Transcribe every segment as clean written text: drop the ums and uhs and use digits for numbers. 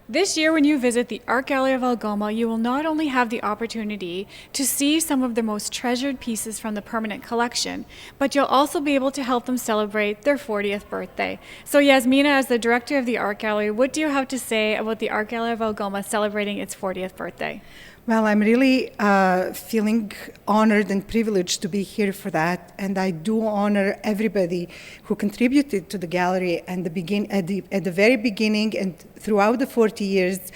This year, when you visit the Art Gallery of Algoma, you will not only have the opportunity to see some of the most treasured pieces from the permanent collection, but you'll also be able to help them celebrate their 40th birthday. So Yasmina, as the director of the Art Gallery, what do you have to say about the Art Gallery of Algoma celebrating its 40th birthday? Well, I'm really feeling honored and privileged to be here for that, and I do honor everybody who contributed to the gallery and at the very beginning and throughout the 40 years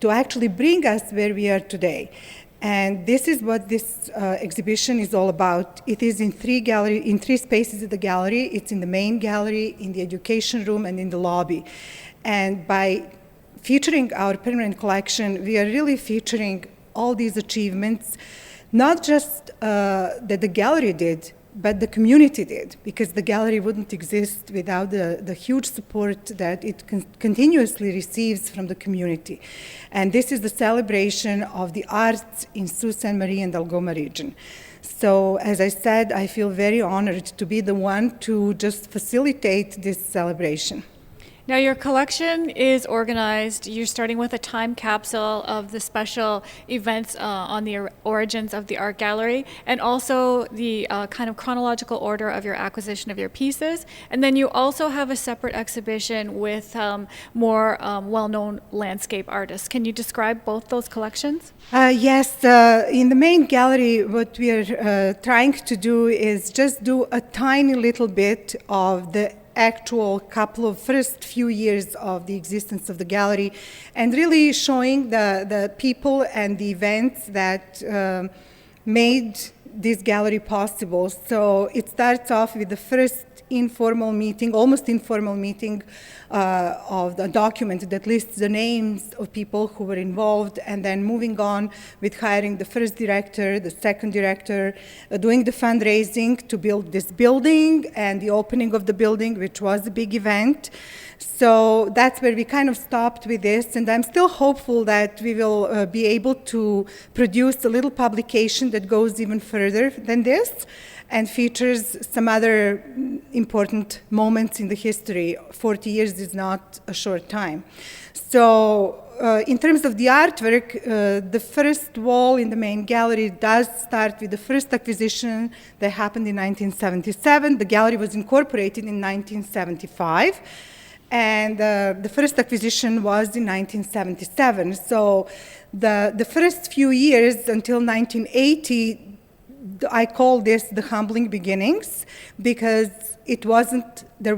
to actually bring us where we are today. And this is what this exhibition is all about. It is in three spaces of the gallery. It's in the main gallery, in the education room, and in the lobby. And by featuring our permanent collection, we are really featuring all these achievements, not just that the gallery did, but the community did, because the gallery wouldn't exist without the huge support that it continuously receives from the community. And this is the celebration of the arts in Sault Ste. Marie and Algoma region. So, as I said, I feel very honored to be the one to just facilitate this celebration. Now, your collection is organized. You're starting with a time capsule of the special events on the origins of the art gallery, and also the kind of chronological order of your acquisition of your pieces. And then you also have a separate exhibition with more well-known landscape artists. Can you describe both those collections? Yes, in the main gallery, what we are trying to do is just do a tiny little bit of the actual couple of first few years of the existence of the gallery, and really showing the people and the events that made this gallery possible. So it starts off with the first informal meeting, almost informal meeting of the document that lists the names of people who were involved, and then moving on with hiring the first director, the second director, doing the fundraising to build this building and the opening of the building, which was a big event. So that's where we kind of stopped with this, and I'm still hopeful that we will be able to produce a little publication that goes even further than this and features some other important moments in the history. 40 years is not a short time. So in terms of the artwork, the first wall in the main gallery does start with the first acquisition that happened in 1977. The gallery was incorporated in 1975. And the first acquisition was in 1977. So the first few years until 1980, I call this the humbling beginnings, because it wasn't, there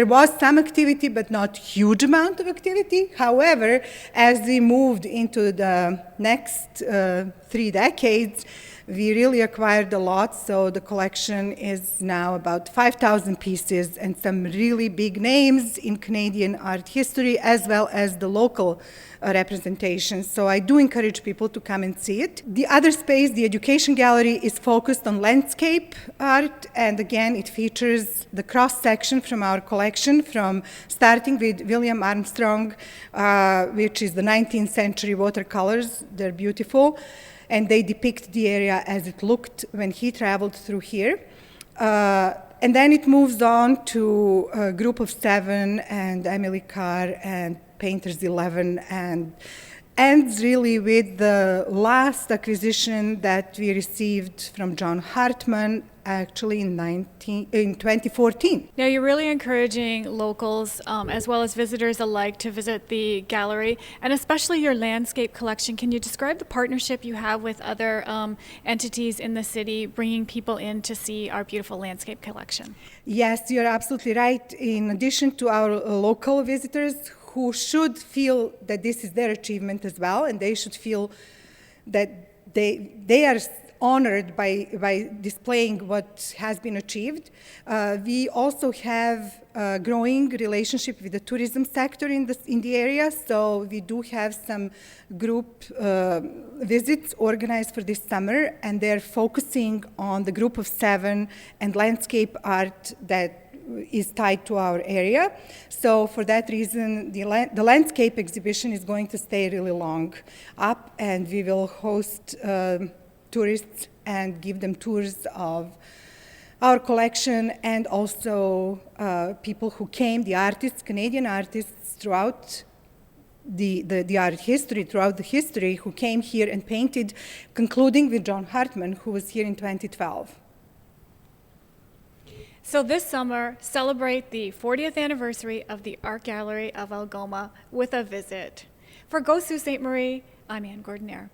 was some activity, but not huge amount of activity. However, as we moved into the next 3 decades, we really acquired a lot, so the collection is now about 5,000 pieces and some really big names in Canadian art history, as well as the local representation. So I do encourage people to come and see it. The other space, the education gallery, is focused on landscape art, and again, it features the cross-section from our collection, from starting with William Armstrong, which is the 19th century watercolors. They're beautiful, and they depict the area as it looked when he traveled through here. And then it moves on to a Group of Seven and Emily Carr and Painters 11, and ends really with the last acquisition that we received from John Hartman, actually in 2014. Now, you're really encouraging locals as well as visitors alike to visit the gallery, and especially your landscape collection. Can you describe the partnership you have with other entities in the city, bringing people in to see our beautiful landscape collection? Yes, you're absolutely right. In addition to our local visitors, who should feel that this is their achievement as well, and they should feel that they are honored by displaying what has been achieved. We also have a growing relationship with the tourism sector in the area, so we do have some group visits organized for this summer, and they're focusing on the Group of Seven and landscape art that is tied to our area. So for that reason, the landscape exhibition is going to stay really long up, and we will host tourists and give them tours of our collection, and also people who came, the artists, Canadian artists throughout the art history, throughout the history, who came here and painted, concluding with John Hartman, who was here in 2012. So this summer, celebrate the 40th anniversary of the Art Gallery of Algoma with a visit. For Go Sault Ste. Marie, I'm Ann Gordon-Air.